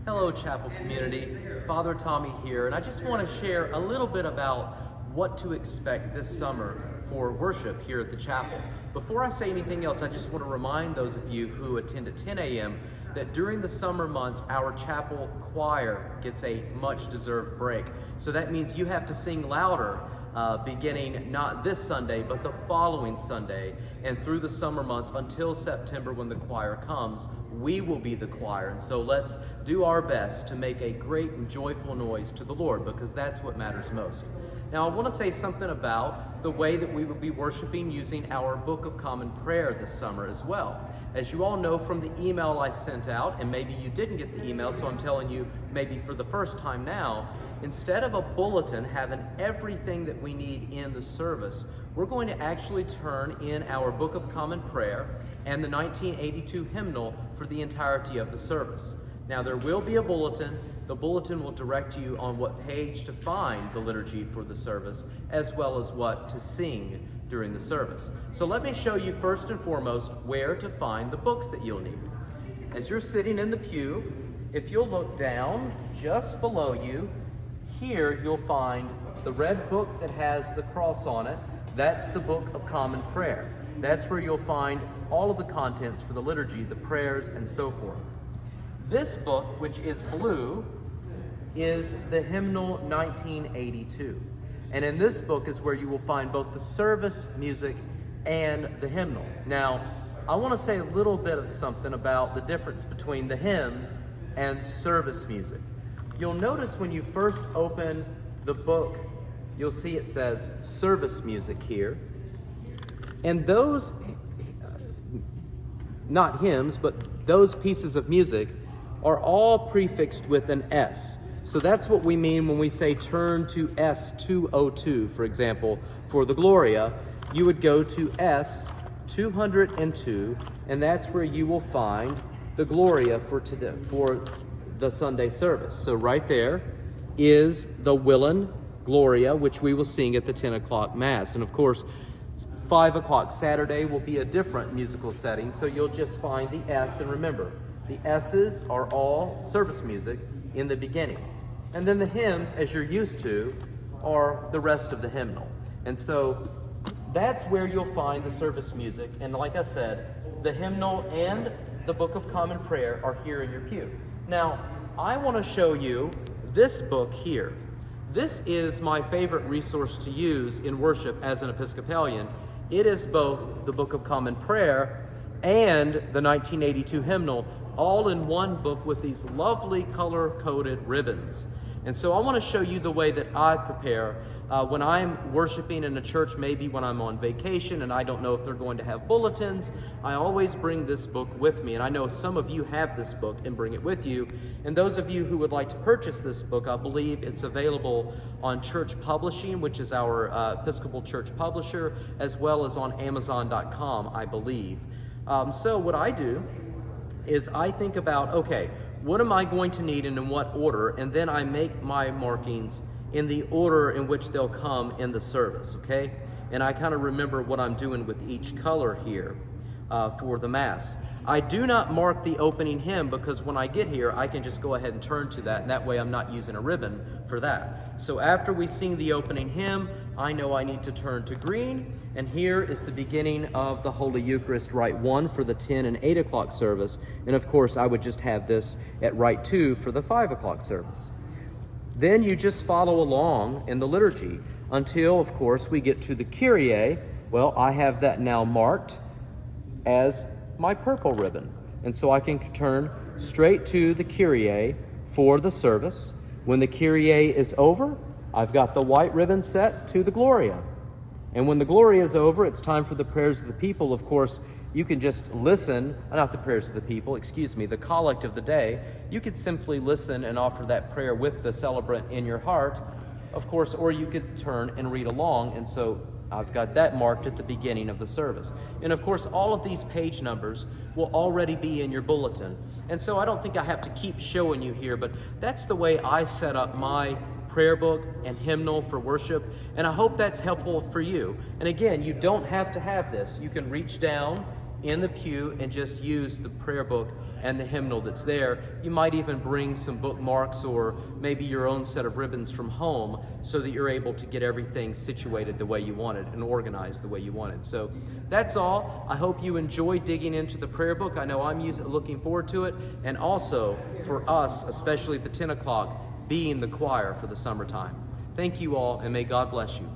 Hello, chapel community. Father Tommy here, and I just want to share a little bit about what to expect this summer for worship here at the chapel. Before I say anything else, I just want to remind those of you who attend at 10 a.m. that during the summer months, our chapel choir gets a much-deserved break. So that means you have to sing louder beginning not this Sunday, but the following Sunday, and through the summer months until September when the choir comes, we will be the choir. And so let's do our best to make a great and joyful noise to the Lord, because that's what matters most. Now, I want to say something about the way that we will be worshiping using our Book of Common Prayer this summer as well. As you all know from the email I sent out, and maybe you didn't get the email, so I'm telling you maybe for the first time now, instead of a bulletin having everything that we need in the service, we're going to actually turn in our Book of Common Prayer and the 1982 hymnal for the entirety of the service. Now, there will be a bulletin. The bulletin will direct you on what page to find the liturgy for the service, as well as what to sing during the service. So let me show you first and foremost where to find the books that you'll need. As you're sitting in the pew, if you'll look down just below you, here you'll find the red book that has the cross on it. That's the Book of Common Prayer. That's where you'll find all of the contents for the liturgy, the prayers, and so forth. This book, which is blue, is the Hymnal 1982. And in this book is where you will find both the service music and the hymnal. Now, I want to say a little bit of something about the difference between the hymns and service music. You'll notice when you first open the book, you'll see it says service music here. And those, not hymns, but those pieces of music are all prefixed with an S. So that's what we mean when we say turn to S202, for example. For the Gloria, you would go to S202, and that's where you will find the Gloria for today, for the Sunday service. So right there is the Willen Gloria, which we will sing at the 10 o'clock Mass. And of course, 5 o'clock Saturday will be a different musical setting, so you'll just find the S. And remember, the S's are all service music in the beginning. And then the hymns, as you're used to, are the rest of the hymnal. And so that's where you'll find the service music. And like I said, the hymnal and the Book of Common Prayer are here in your pew. Now, I want to show you this book here. This is my favorite resource to use in worship as an Episcopalian. It is both the Book of Common Prayer and the 1982 hymnal, all in one book with these lovely color-coded ribbons. And so I want to show you the way that I prepare when I'm worshiping in a church, maybe when I'm on vacation and I don't know if they're going to have bulletins. I always bring this book with me, and I know some of you have this book and bring it with you. And those of you who would like to purchase this book, I believe it's available on Church Publishing, which is our Episcopal Church publisher, as well as on Amazon.com, I believe. So what I do is I think about, okay, what am I going to need and in what order? And then I make my markings in the order in which they'll come in the service, okay? And I kind of remember what I'm doing with each color here for the Mass. I do not mark the opening hymn because when I get here, I can just go ahead and turn to that, and that way I'm not using a ribbon for that. So after we sing the opening hymn, I know I need to turn to green, and here is the beginning of the Holy Eucharist, Rite 1 for the 10 and 8 o'clock service, and of course I would just have this at Rite 2 for the 5 o'clock service. Then you just follow along in the liturgy until, of course, we get to the Kyrie. Well, I have that now marked as my purple ribbon, and so I can turn straight to the Kyrie for the service. When the Kyrie is over, I've got the white ribbon set to the Gloria. And when the Gloria is over, it's time for the prayers of the people. Of course, you can just listen, not the prayers of the people, the collect of the day. You could simply listen and offer that prayer with the celebrant in your heart, of course, or you could turn and read along. And so I've got that marked at the beginning of the service. And of course, all of these page numbers will already be in your bulletin. And so I don't think I have to keep showing you here, but that's the way I set up my prayer book and hymnal for worship, and I hope that's helpful for you. And again, you don't have to have this. You can reach down in the pew and just use the prayer book and the hymnal that's there. You might even bring some bookmarks or maybe your own set of ribbons from home so that you're able to get everything situated the way you wanted and organized the way you wanted. So that's all. I hope you enjoy digging into the prayer book. I know I'm looking forward to it, and also for us, especially at the 10 o'clock, being the choir for the summertime. Thank you all, and may God bless you.